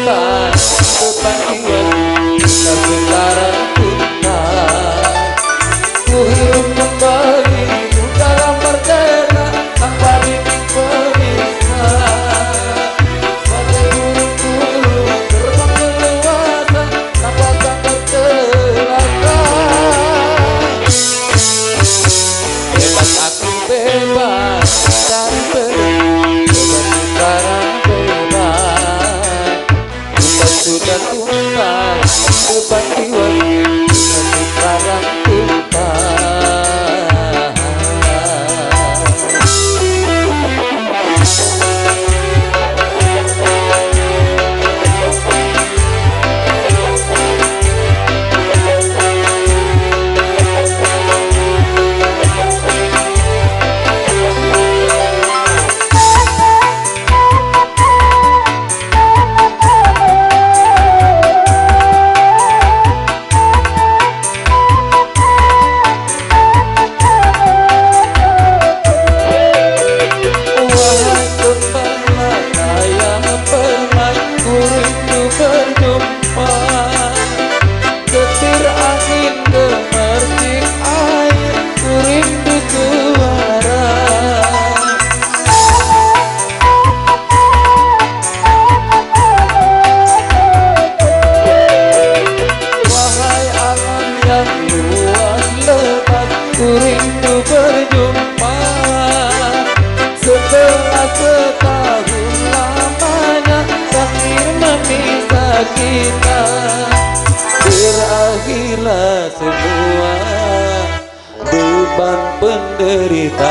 tuntas beban jiwa kita sekarang tuntas. Ku hidup kembali udara merdeka tanpa dinding pemisah. Bagai burung-burung terbang leluasa tanpa takut celaka. Bebas aku bebas dari bebas sekarang bebas. Kita sudah tuntas beban jiwa kita sekarang tuntas. Ku rindu berjumpa setelah setahun lamanya takdir memisah kita. Berakhirlah semua beban penderitaan.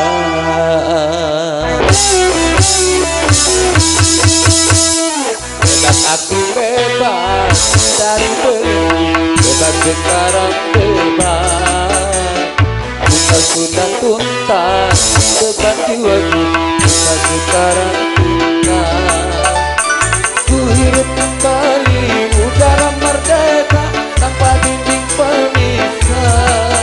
Bebas aku bebas dari bebas sekarang bebas. Kita sudah tuntas beban jiwa kita sekarang tuntas. Ku hidup kembali udara merdeka tanpa dinding pemisah.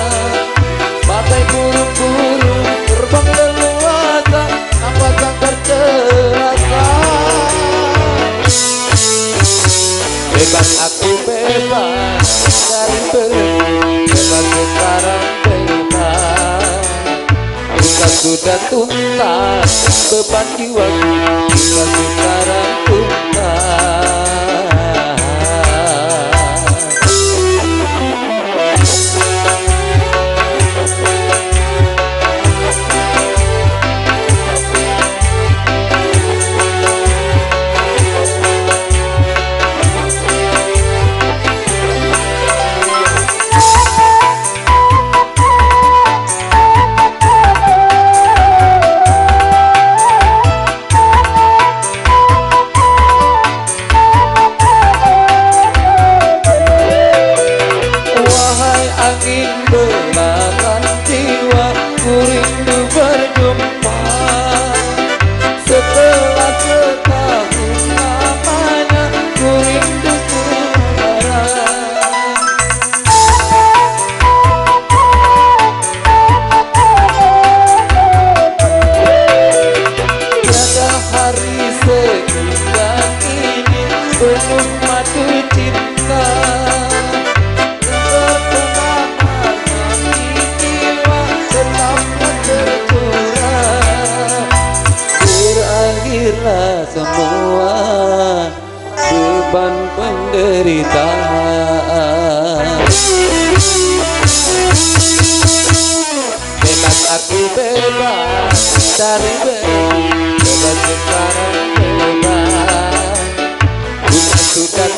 Bagai burung-burung terbang leluasa tanpa sangkar celaka. Bebas aku bebas dari bebas sekarang bebas. Kita sudah tuntas beban jiwa kita sekarang tuntas. Angin belakang jiwa ku rindu berjumpa setelah setahun lamanya ku rindu suara. Tiada hari seindah ini penuh madu cinta. Berakhirlah semua beban penderitaan. Bebas aku bebas dari bebas sekarang bebas. Kita sudah